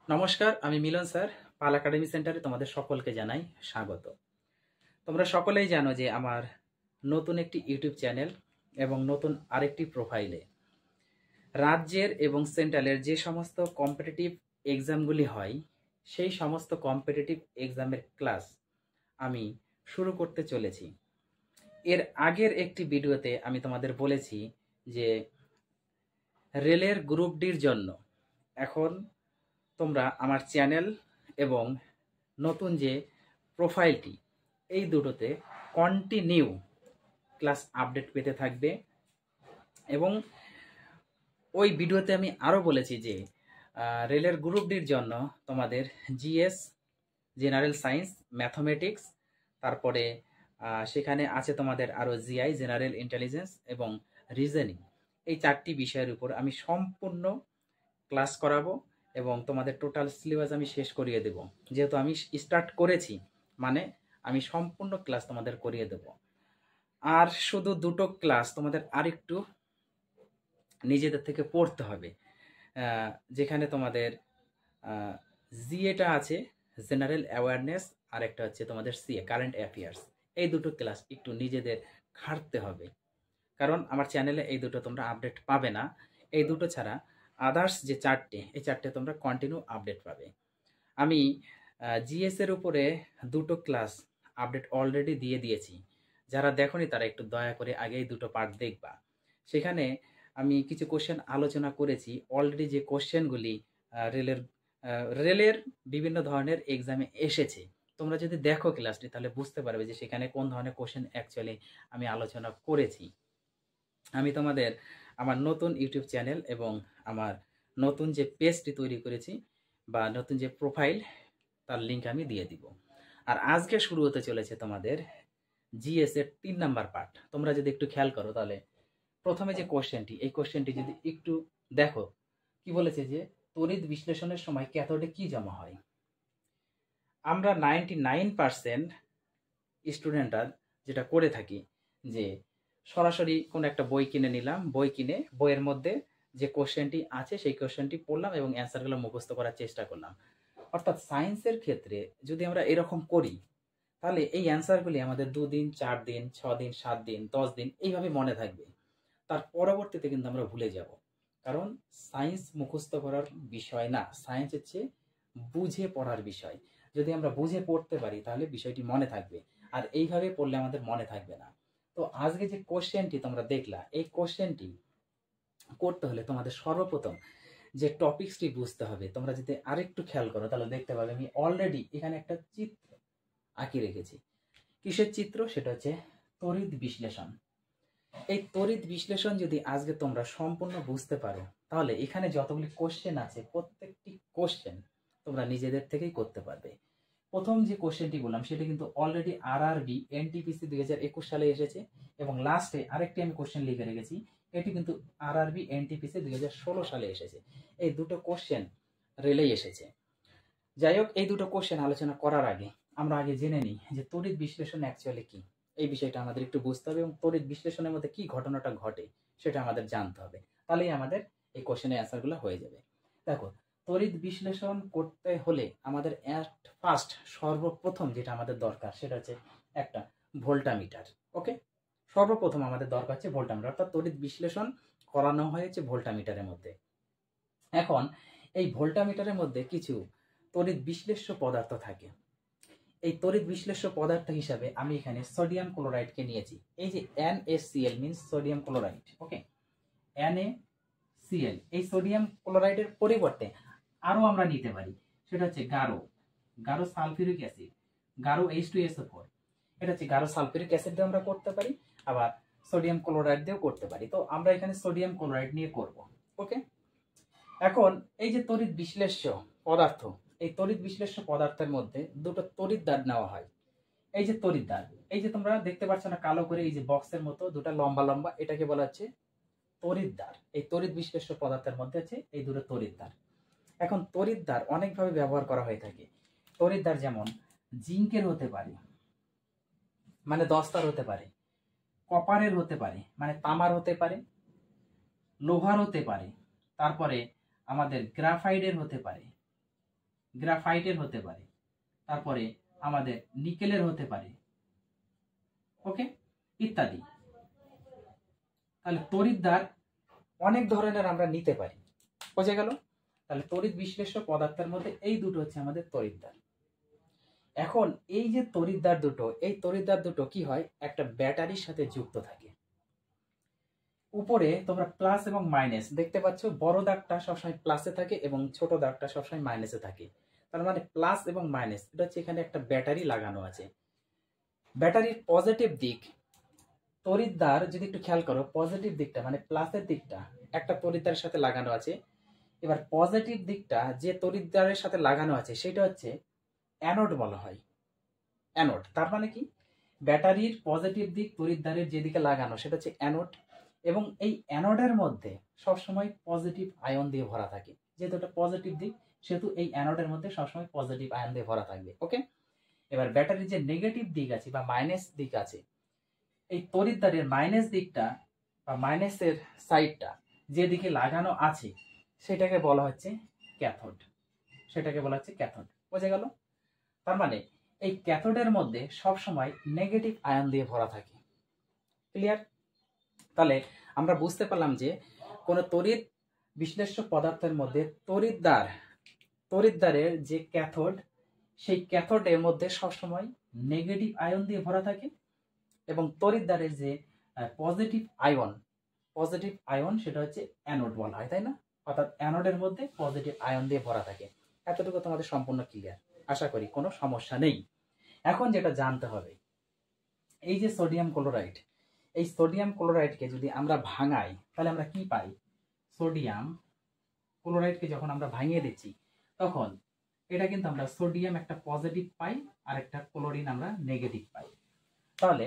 নমস্কার, আমি মিলন স্যার। পাল একাডেমি সেন্টারে তোমাদের সকলকে জানাই স্বাগত। তোমরা সকলেই জানো যে আমার নতুন একটি ইউটিউব চ্যানেল এবং নতুন আরেকটি প্রোফাইলে রাজ্যের এবং সেন্ট্রালের যে সমস্ত কম্পিটিটিভ এক্সামগুলি হয় সেই সমস্ত কম্পিটিটিভ এক্সামের ক্লাস আমি শুরু করতে চলেছি। এর আগের একটি ভিডিওতে আমি তোমাদের বলেছি যে রেলের গ্রুপ ডির জন্য এখন তোমরা আমার চ্যানেল এবং নতুন যে প্রোফাইলটি এই দুটোতে কন্টিনিউ ক্লাস আপডেট পেতে থাকবে। এবং ওই ভিডিওতে আমি আরও বলেছি যে রেলের গ্রুপ ডির জন্য তোমাদের জিএস, জেনারেল সায়েন্স, ম্যাথমেটিক্স, তারপরে সেখানে আছে তোমাদের আরও জিআই, জেনারেল ইন্টেলিজেন্স এবং রিজনিং। এই চারটি বিষয়ের উপর আমি সম্পূর্ণ ক্লাস করাবো এবং তোমাদের টোটাল সিলেবাস আমি শেষ করিয়ে দেব। যেহেতু আমি স্টার্ট করেছি মানে আমি সম্পূর্ণ ক্লাস তোমাদের করিয়ে দেব। আর শুধু দুটো ক্লাস তোমাদের আরেকটু নিজেদের থেকে পড়তে হবে, যেখানে তোমাদের জিএটা আছে, জেনারেল অ্যাওয়ারনেস, আর একটা হচ্ছে তোমাদের সিএ, কারেন্ট অ্যাফেয়ার্স। এই দুটো ক্লাস একটু নিজেদের খাটতে হবে, কারণ আমার চ্যানেলে এই দুটো তোমরা আপডেট পাবে না। এই দুটো ছাড়া আদার্স যে চারটে, এই চারটে তোমরা কন্টিনিউ আপডেট পাবে। আমি জিএস এর উপরে দুটো ক্লাস আপডেট অলরেডি দিয়ে দিয়েছি। যারা দেখোনি তারা একটু দয়া করে আগেই দুটো পার্ট দেখবা। সেখানে আমি কিছু কোশ্চেন আলোচনা করেছি অলরেডি, যে কোশ্চেনগুলি রেলের বিভিন্ন ধরনের এক্সামে এসেছে। তোমরা যদি দেখো ক্লাসটি তাহলে বুঝতে পারবে যে সেখানে কোন ধরনের কোশ্চেন অ্যাকচুয়ালি আমি আলোচনা করেছি। আমি তোমাদের আমার নতুন ইউটিউব চ্যানেল এবং আমার নতুন যে পেজটি তৈরি করেছি বা নতুন যে প্রোফাইল, তার লিঙ্ক আমি দিয়ে দিব। আর আজকে শুরু হতে চলেছে তোমাদের জিএস এর 3 নাম্বার পার্ট। তোমরা যদি একটু খেয়াল করো তাহলে প্রথমে যে কোশ্চেনটি, এই কোশ্চেনটি যদি একটু দেখো, কি বলেছে যে তড়িৎ বিশ্লেষণের সময় ক্যাথোডে কি জমা হয়। আমরা 99% স্টুডেন্টরা যেটা করে থাকি যে সরাসরি কোনো একটা বই কিনে নিলাম, বই কিনে বইয়ের মধ্যে যে কোশ্চেনটি আছে সেই কোশ্চেনটি পড়লাম এবং অ্যান্সারগুলো মুখস্থ করার চেষ্টা করলাম। অর্থাৎ সায়েন্সের ক্ষেত্রে যদি আমরা এরকম করি তাহলে এই অ্যান্সারগুলি আমাদের 2 দিন, 4 দিন, 6 দিন, 7 দিন, 10 দিন এইভাবে মনে থাকবে। তার পরবর্তীতে কিন্তু আমরা ভুলে যাব, কারণ সায়েন্স মুখস্থ করার বিষয় না, সায়েন্স হচ্ছে বুঝে পড়ার বিষয়। যদি আমরা বুঝে পড়তে পারি তাহলে বিষয়টি মনে থাকবে, আর এইভাবে পড়লে আমাদের মনে থাকবে না। তো আজকে যে কোশ্চেনটি তোমরা দেখলা, এই কোশ্চেনটি করতে হলে তোমাদের সর্বপ্রথম যে টপিকসটি বুঝতে হবে। তোমরা যদি আরেকটু খেয়াল করো তাহলে দেখতে পাবে আমি অলরেডি এখানে একটা চিত্র আঁকি রেখেছি। কিসের চিত্র? সেটা হচ্ছে তড়িৎ বিশ্লেষণ। এই তড়িৎ বিশ্লেষণ যদি আজকে তোমরা সম্পূর্ণ বুঝতে পারো তাহলে এখানে যতগুলি কোশ্চেন আছে প্রত্যেকটি কোশ্চেন তোমরা নিজেদের থেকেই করতে পারবে। প্রথম যে কোশ্চেনটি বললাম সেটা কিন্তু অলরেডি আরআরবি এনটিপিসি 2021 সালে এসেছে, এবং লাস্টে আরেকটি আমি কোশ্চেন লিখে রেখেছি, এটি কিন্তু আরআরবি এনটিপিসি 2016 সালে এসেছে। এই দুটো কোশ্চেন রেলেই এসেছে। যাই হোক, এই দুটো কোশ্চেন আলোচনা করার আগে আমরা আগে জেনে নিই যে তড়িৎ বিশ্লেষণ অ্যাকচুয়ালি কি। এই বিষয়টা আমাদের একটু বুঝতে হবে এবং তড়িৎ বিশ্লেষণের মধ্যে কি ঘটনাটা ঘটে সেটা আমাদের জানতে হবে, তাহলেই আমাদের এই কোশ্চেনের অ্যান্সারগুলো হয়ে যাবে। দেখো, তড়িৎ বিশ্লেষণ করতে হলে আমাদের ফার্স্ট সর্বপ্রথম যেটা আমাদের দরকার সেটা হচ্ছে একটা ভোল্টামিটার। ওকে, সর্বপ্রথম আমাদের দরকার হচ্ছে ভোল্টামিটার, অর্থাৎ তড়িৎ বিশ্লেষণ করানো হয়েছে ভোল্টামিটারের মধ্যে। এখন এই ভোল্টামিটারের মধ্যে কিছু তড়িৎ বিশ্লেষ্য পদার্থ থাকে। এই তড়িৎ বিশ্লেষ্য পদার্থ হিসাবে আমি এখানে সোডিয়াম ক্লোরাইডকে নিয়েছি। এই যে NaCl মিন্স সোডিয়াম ক্লোরাইড। ওকে, NaCl, এই সোডিয়াম ক্লোরাইডের পরিবর্তে আরো আমরা নিতে পারি, সেটা হচ্ছে গাঢ় সালফিউরিক অ্যাসিড, গাঢ় H2SO4। এটা হচ্ছে গাঢ় সালফিউরিক অ্যাসিড দিয়ে আমরা করতে পারি, আবার সোডিয়াম ক্লোরাইড দিয়েও করতে পারি। তো আমরা এখানে সোডিয়াম ক্লোরাইড নিয়ে করব। ওকে, এখন এই যে তড়িৎ বিশ্লেষ্য পদার্থ, এই তড়িৎ বিশ্লেষ্য পদার্থের মধ্যে দুটো তড়িৎদ্বার নেওয়া হয়। এই যে তড়িৎদ্বার, এই যে তোমরা দেখতে পাচ্ছ না কালো করে, এই যে বক্সের মতো দুটো লম্বা লম্বা, এটাকে বলা হচ্ছে তড়িৎদ্বার। এই তড়িৎ বিশ্লেষ্য পদার্থের মধ্যে আছে এই দুটো তড়িৎদ্বার। এখন তড়িৎদ্বার অনেকভাবে ব্যবহার করা হয়ে থাকে। তড়িৎদ্বার যেমন জিঙ্কের হতে পারে, মানে 10 তার হতে পারে, কপারের হতে পারে মানে তামার হতে পারে, লোহার হতে পারে, তারপরে আমাদের গ্রাফাইডের হতে পারে, গ্রাফাইটের হতে পারে, তারপরে আমাদের নিকেলের হতে পারে, ওকে, ইত্যাদি। তাহলে তড়িৎদ্বার অনেক ধরনের আমরা নিতে পারি, বোঝা গেল। তাহলে তড়িৎ বিশ্লেষ্য পদার্থের মধ্যে এই দুটো হচ্ছে আমাদের তড়িৎদ্বার। এখন এই যে তড়িৎদ্বার দুটো, এই তড়িৎদ্বার দুটো কি হয়, একটা ব্যাটারির সাথে যুক্ত থাকে। উপরে তোমরা প্লাস এবং মাইনাস দেখতে পাচ্ছ, বড় দাগটা সবসময় প্লাসে থাকে এবং ছোট দাগটা সবসময় মাইনাসে থাকে। তার মানে প্লাস এবং মাইনাস, এটা হচ্ছে এখানে একটা ব্যাটারি লাগানো আছে। ব্যাটারির পজিটিভ দিক, তড়িৎদ্বার যদি একটু খেয়াল করো, পজিটিভ দিকটা মানে প্লাসের দিকটা একটা তড়িৎদ্বারের সাথে লাগানো আছে। এবার পজিটিভ দিকটা যে তড়িৎদ্বারের সাথে লাগানো আছে সেটা হচ্ছে অ্যানোড বলা হয়, অ্যানোড। তার মানে কি, ব্যাটারির পজিটিভ দিক তড়িৎদ্বারের যেদিকে লাগানো সেটা হচ্ছে অ্যানোড, এবং এই অ্যানোডের মধ্যে সবসময় পজিটিভ আয়ন দিয়ে ভরা থাকে। যেহেতু এটা পজিটিভ দিক, সেহেতু এই অ্যানোডের মধ্যে সবসময় পজিটিভ আয়ন দিয়ে ভরা থাকবে, ওকে। এবার ব্যাটারির যে নেগেটিভ দিক আছে বা মাইনাস দিক আছে, এই তড়িৎদ্বারের মাইনাস দিকটা বা মাইনাসের সাইডটা যেদিকে লাগানো আছে সেটাকে বলা হচ্ছে ক্যাথোড, সেটাকে বলা হচ্ছে ক্যাথোড, বোঝা গেল। তার মানে এই ক্যাথোডের মধ্যে সবসময় নেগেটিভ আয়ন দিয়ে ভরা থাকে, ক্লিয়ার। তাহলে আমরা বুঝতে পারলাম যে কোন তড়িৎ বিশ্লেষ্য পদার্থের মধ্যে তড়িৎদ্বারের যে ক্যাথোড, সেই ক্যাথোডের মধ্যে সবসময় নেগেটিভ আয়ন দিয়ে ভরা থাকে, এবং তড়িৎদ্বারের যে পজিটিভ আয়ন সেটা হচ্ছে অ্যানোড বলা হয়, তাই না? অর্থাৎ অ্যানোডের মধ্যে পজিটিভ আয়ন দিয়ে ভরা থাকে। এতটুকু তোমাদের সম্পূর্ণ ক্লিয়ার, আশা করি কোনো সমস্যা নেই। এখন যেটা জানতে হবে, এই যে সোডিয়াম ক্লোরাইড, এই সোডিয়াম ক্লোরাইডকে যদি আমরা ভাঙাই তাহলে আমরা কি পাই? সোডিয়াম ক্লোরাইডকে যখন আমরা ভাঙিয়ে দিচ্ছি তখন এটা কিন্তু আমরা সোডিয়াম একটা পজিটিভ পাই আর একটা ক্লোরিন আমরা নেগেটিভ পাই। তাহলে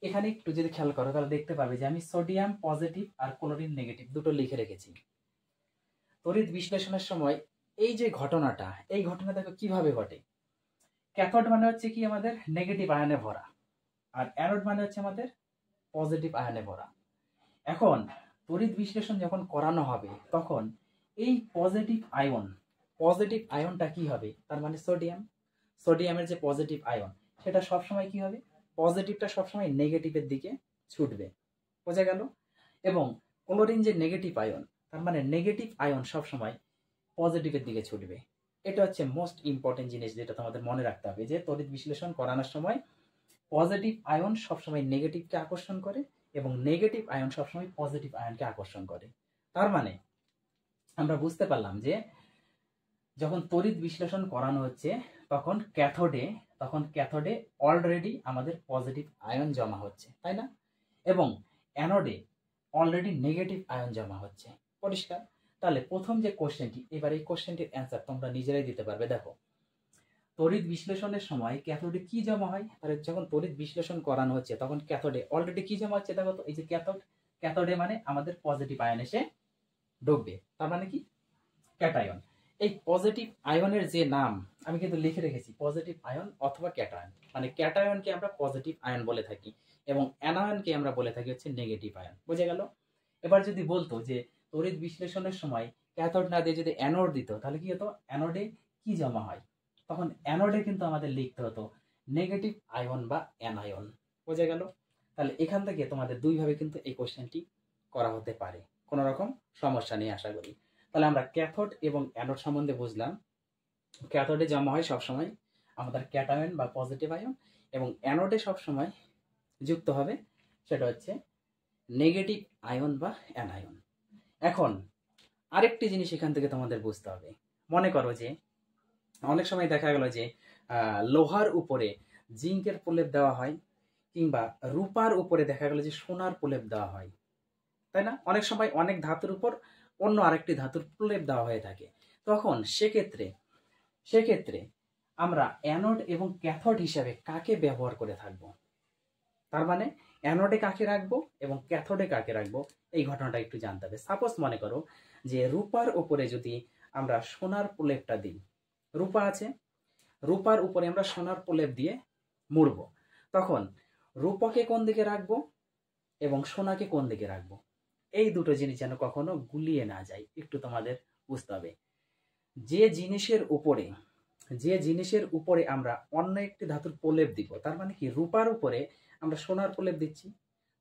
এখানে একটু যদি খেয়াল করো তাহলে দেখতে পাবে যে আমি সোডিয়াম পজিটিভ আর ক্লোরিন নেগেটিভ দুটো লিখে রেখেছি। তড়িৎ বিশ্লেষণের সময় এই যে ঘটনাটা, এই ঘটনা দেখো কিভাবে ঘটে। ক্যাথোড মানে হচ্ছে কি আমাদের নেগেটিভ আয়নে ভরা, আর অ্যানোড মানে হচ্ছে আমাদের পজিটিভ আয়নে ভরা। এখন তড়িৎ বিশ্লেষণ যখন করানো হবে তখন এই পজিটিভ আয়নটা কি হবে, তার মানে সোডিয়ামের যে পজিটিভ আয়ন সেটা সবসময় কি হবে, পজিটিভটা সবসময় নেগেটিভের দিকে ছুটবে, বোঝা গেল। এবং ক্লোরিন যে নেগেটিভ আয়ন, তার মানে নেগেটিভ আয়ন সবসময় পজিটিভের দিকে ছুটবে। এটা হচ্ছে মোস্ট ইম্পর্টেন্ট জিনিস যেটা তোমাদের মনে রাখতে হবে, যে তড়িৎ বিশ্লেষণ করানোর সময় পজিটিভ আয়ন সবসময় নেগেটিভকে আকর্ষণ করে এবং নেগেটিভ আয়ন সবসময় পজিটিভ আয়নকে আকর্ষণ করে। তার মানে আমরা বুঝতে পারলাম যে যখন তড়িৎ বিশ্লেষণ করানো হচ্ছে তখন ক্যাথোডে অলরেডি আমাদের পজিটিভ আয়ন জমা হচ্ছে, তাই না? এবং অ্যানোডে অলরেডি নেগেটিভ আয়ন জমা হচ্ছে, পরিষ্কার। তাহলে প্রথম যে কোশ্চেনটি, এবার এই কোশ্চেনটির অ্যান্সার তোমরা নিজেরাই দিতে পারবে। দেখো, তড়িৎ বিশ্লেষণের সময় ক্যাথোডে কি জমা হয়? তাহলে যখন তড়িৎ বিশ্লেষণ করানো হচ্ছে তখন ক্যাথোডে অলরেডি কি জমা হচ্ছে? দেখো তো, এই যে ক্যাথোডে মানে আমাদের পজিটিভ আয়ন এসে ঢুকবে, তার মানে কি ক্যাটায়ন। এই পজিটিভ আয়নের যে নাম আমি কিন্তু লিখে রেখেছি, পজিটিভ আয়ন অথবা ক্যাটায়ন। মানে ক্যাটায়নকে আমরা পজিটিভ আয়ন বলে থাকি এবং অ্যানায়নকে আমরা বলে থাকি হচ্ছে নেগেটিভ আয়ন, বুঝে গেল। এবার যদি বলতো যে তড়িৎ বিশ্লেষণের সময় ক্যাথোড না দিয়ে যদি অ্যানোড দিত তাহলে কি হতো? অ্যানোডে কি জমা হয়? তখন অ্যানোডে কিন্তু আমাদের লিখতে হতো নেগেটিভ আয়ন বা অ্যানায়ন, বোঝা গেল। তাহলে এখান থেকে তোমাদের দুইভাবে কিন্তু এই কোশ্চেনটি করা হতে পারে, কোনো রকম সমস্যা নেই আশা করি। তাহলে আমরা ক্যাথোড এবং অ্যানোড সম্বন্ধে বুঝলাম। ক্যাথোডে জমা হয় সবসময় আমাদের ক্যাটায়ন বা পজিটিভ আয়ন, এবং অ্যানোডে সবসময় যুক্ত হবে সেটা হচ্ছে নেগেটিভ আয়ন বা অ্যানায়ন। এখন আরেকটি জিনিস এখান থেকে তোমাদের বুঝতে হবে। মনে করো যে অনেক সময় দেখা গেল যে লোহার উপরে জিঙ্কের প্রলেপ দেওয়া হয়, কিংবা রূপার উপরে দেখা গেল যে সোনার প্রলেপ দেওয়া হয়, তাই না? অনেক সময় অনেক ধাতুর উপর অন্য আরেকটি ধাতুর প্রলেপ দেওয়া হয়ে থাকে। তখন সেক্ষেত্রে আমরা অ্যানোড এবং ক্যাথোড হিসাবে কাকে ব্যবহার করে থাকব? তার মানে অ্যানোডে কাকে রাখবো এবং ক্যাথোডে কাকে রাখবো, এই ঘটনাটা একটু জানতে হবে। সাপোজ মনে করো যে রূপার উপরে যদি আমরা সোনার প্রলেপটা দিই, রূপা আছে, রূপার উপরে আমরা সোনার প্রলেপ দিয়ে মুড়ব, তখন রূপাকে কোন দিকে রাখবো এবং সোনাকে কোন দিকে রাখবো, এই দুটো জিনিস যেন কখনো গুলিয়ে না যায়, একটু তোমাদের বুঝতে হবে। যে জিনিসের উপরে যে জিনিসের উপরে আমরা অন্য একটি ধাতুর প্রলেপ দিব, তার মানে কি রূপার উপরে আমরা সোনার প্রলেপ দিচ্ছি,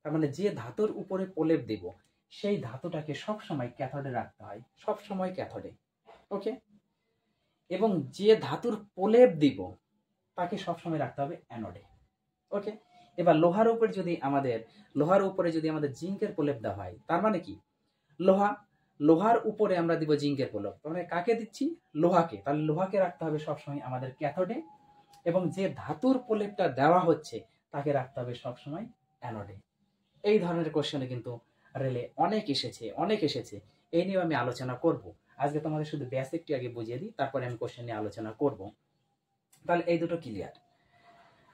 তার মানে যে ধাতুর উপরে প্রলেপ দিব সেই ধাতুটাকে সবসময় ক্যাথোডে রাখতে হয়, সবসময় ক্যাথোডে। ওকে, এবং যে ধাতুর প্রলেপ দিব তাকে সবসময় রাখতে হবে অ্যানোডে। ওকে, এবার লোহার উপরে যদি আমাদের জিঙ্কের প্রলেপ দেওয়া হয়, তার মানে কি লোহার উপরে আমরা দিব জিঙ্কের প্রলেপ, তার মানে কাকে দিচ্ছি? লোহাকে। তাহলে লোহাকে রাখতে হবে সবসময় আমাদের ক্যাথোডে, এবং যে ধাতুর প্রলেপটা দেওয়া হচ্ছে তাকে রাখতে হবে সবসময় অ্যানোডে। এই ধরনের কোশ্চেনে কিন্তু রেলে অনেক এসেছে। এই নিয়ে আমি আলোচনা করব। আজকে তোমাদের শুধু বেসিকটি আগে বুঝিয়ে দিই, তারপরে আমি কোশ্চেন নিয়ে আলোচনা করব। তাহলে এই দুটো ক্লিয়ার।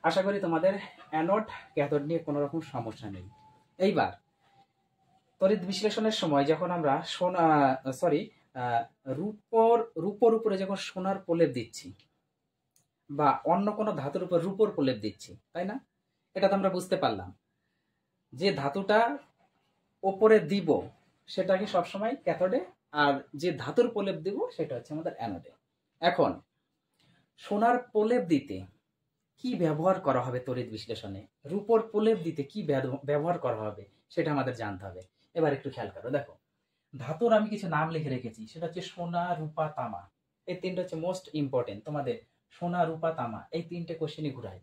আশা করি তোমাদের অ্যানোড ক্যাথোড নিয়ে কোনো রকম সমস্যা নেই। এইবার তড়িৎ বিশ্লেষণের সময় যখন আমরা রূপোর উপরে যখন সোনার প্রলেপ দিচ্ছি বা অন্য কোনো ধাতুর উপর রূপোর প্রলেপ দিচ্ছি, তাই না? এটা তো আমরা বুঝতে পারলাম। যে ধাতুটা ওপরে দিব সেটাকে সবসময় ক্যাথোডে, আর যে ধাতুর প্রলেপ দিব সেটা হচ্ছে আমাদের অ্যানোডে। এখন সোনার প্রলেপ দিতে কি ব্যবহার করা হবে তড়িৎ বিশ্লেষণে, রূপোর প্রলেপ দিতে কি ব্যবহার করা হবে সেটা আমাদের জানতে হবে। এবার একটু খেয়াল করো, দেখো ধাতুর আমি কিছু নাম লিখে রেখেছি, সেটা হচ্ছে সোনা, রূপা, তামা। এই তিনটা হচ্ছে মোস্ট ইম্পর্টেন্ট তোমাদের। সোনা, রূপা, তামা এই তিনটে কোশ্চেনই ঘুরায়।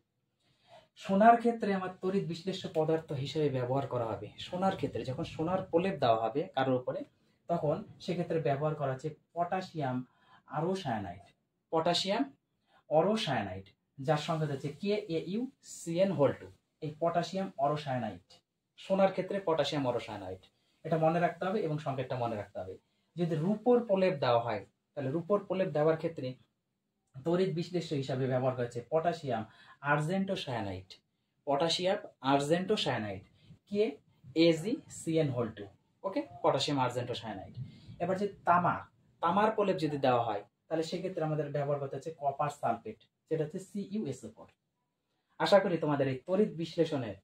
সোনার ক্ষেত্রে আমার তড়িৎ বিশ্লেষ্য পদার্থ হিসেবে ব্যবহার করা হবে। সোনার ক্ষেত্রে যখন সোনার প্রলেপ দেওয়া হবে কারোর উপরে, তখন সেক্ষেত্রে ব্যবহার করা হচ্ছে পটাশিয়াম আরোসায়ানাইড। পটাশিয়াম অরোসায়ানাইড, যার সংকেত হচ্ছে KAuCN2। এই পটাশিয়াম অরোসায়ানাইড সোনার ক্ষেত্রে পটাশিয়াম অরোসায়ানাইড, এটা মনে রাখতে হবে এবং সংকেতটা মনে রাখতে হবে। যদি রূপোর প্রলেপ দেওয়া হয়, তাহলে রূপোর প্রলেপ দেওয়ার ক্ষেত্রে তড়িৎ বিশ্লেষ্য হিসাবে ব্যবহার করা হচ্ছে potassium argentocyanide. Potassium argentocyanide KAgCN2। Okay, potassium argentocyanide. এবার যে তামার প্রলেপ যদি দেওয়া হয়, তাহলে সেক্ষেত্রে আমাদের ব্যবহার করতে হচ্ছে কপার সালফেট, যেটা হচ্ছে CuSO4। আশা করি তোমাদের এই তড়িৎ বিশ্লেষণের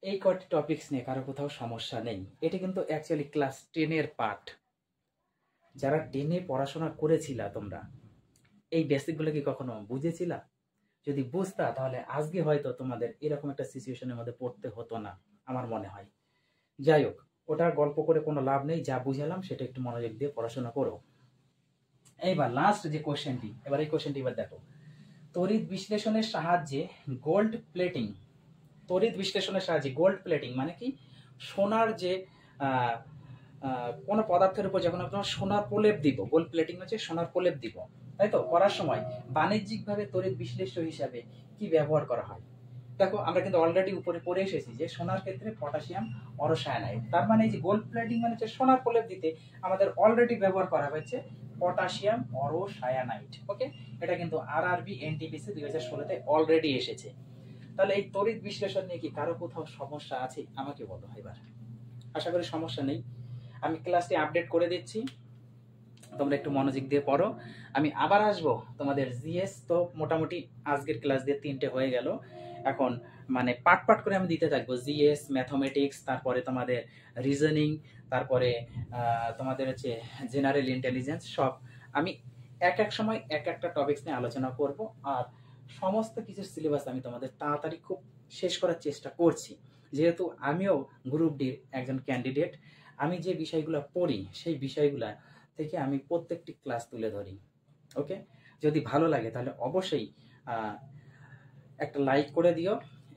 এই কয়টি টপিকস নিয়ে কারো কোথাও সমস্যা নেই। এটি কিন্তু অ্যাকচুয়ালি ক্লাস 10-এর পার্ট। যারা 10-এ পড়াশোনা করেছিলা তোমরা, এই বেসিকগুলো কি কখনো বুঝেছিলা? যদি বুঝতা তাহলে আজকে হয়তো তোমাদের এরকম একটা সিচুয়েশনের মধ্যে পড়তে হতো না, আমার মনে হয়। যাই হোক, ওটা গল্প করে কোনো লাভ নেই, যা বুঝালাম সেটা একটু মনোযোগ দিয়ে পড়াশোনা করো। এইবার লাস্ট যে কোশ্চেনটি, এবার এই কোশ্চেনটি এবার দেখো, তড়িৎ বিশ্লেষণের সাহায্যে গোল্ড প্লেটিং। তড়িৎ বিশ্লেষণের সাহায্যে গোল্ড প্লেটিং মানে কি? সোনার যে কোনো পদার্থের উপর যখন আপনার সোনার প্রলেপ দিব, গোল্ড প্লেটিং হচ্ছে সোনার প্রলেপ দিব, তাই তো? করার সময় বাণিজ্যিকভাবে তড়িৎ বিশ্লেষ্য হিসাবে কি ব্যবহার করা হয়? দেখো আমরা কিন্তু অলরেডি উপরে পড়ে এসেছি যে সোনার ক্ষেত্রে পটাশিয়াম অরোসায়ানাইড, তার মানে এই যে গোল্ড প্লেটিং মানে হচ্ছে সোনার প্রলেপ দিতে আমাদের অলরেডি ব্যবহার করা হয়েছে পটাশিয়াম অরোসায়ানাইড। ওকে, এটা কিন্তু RRB NTPC 2016-তে অলরেডি এসেছে। তাহলে এই তড়িৎ বিশ্লেষণ নিয়ে কি কারো কোথাও সমস্যা আছে? আমাকে বলো এবার। আশা করি সমস্যা নেই। আমি ক্লাসটি আপডেট করে দিচ্ছি, তোমরা একটু মনোযোগ দিয়ে পড়ো। আমি আবার আসবো তোমাদের জিএস। তো মোটামুটি আজকের ক্লাস দিয়ে 3টে হয়ে গেল। এখন মানে পার্ট করে আমি দিতে থাকবো, জিএস, ম্যাথমেটিক্স, তারপরে তোমাদের রিজনিং, তারপরে তোমাদের হচ্ছে জেনারেল ইন্টেলিজেন্স। সব আমি এক সময় একটা টপিকস নিয়ে আলোচনা করব। আর সমস্ত কিছুর সিলেবাস আমি তোমাদের তাড়াতাড়ি খুব শেষ করার চেষ্টা করছি, যেহেতু আমিও গ্রুপ ডির একজন ক্যান্ডিডেট। আমি যে বিষয়গুলো পড়ি সেই বিষয়গুলা থেকে আমি প্রত্যেকটি ক্লাস তুলে ধরি। ওকে, যদি ভালো লাগে তাহলে অবশ্যই একটা লাইক করে দিও,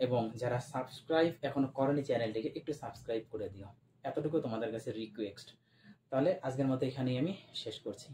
এবং যারা সাবস্ক্রাইব এখনো করেনি চ্যানেলটিকে একটু সাবস্ক্রাইব করে দিও, এতটুকু তোমাদের কাছে রিকোয়েস্ট। তাহলে আজকের মতো এখানেই আমি শেষ করছি।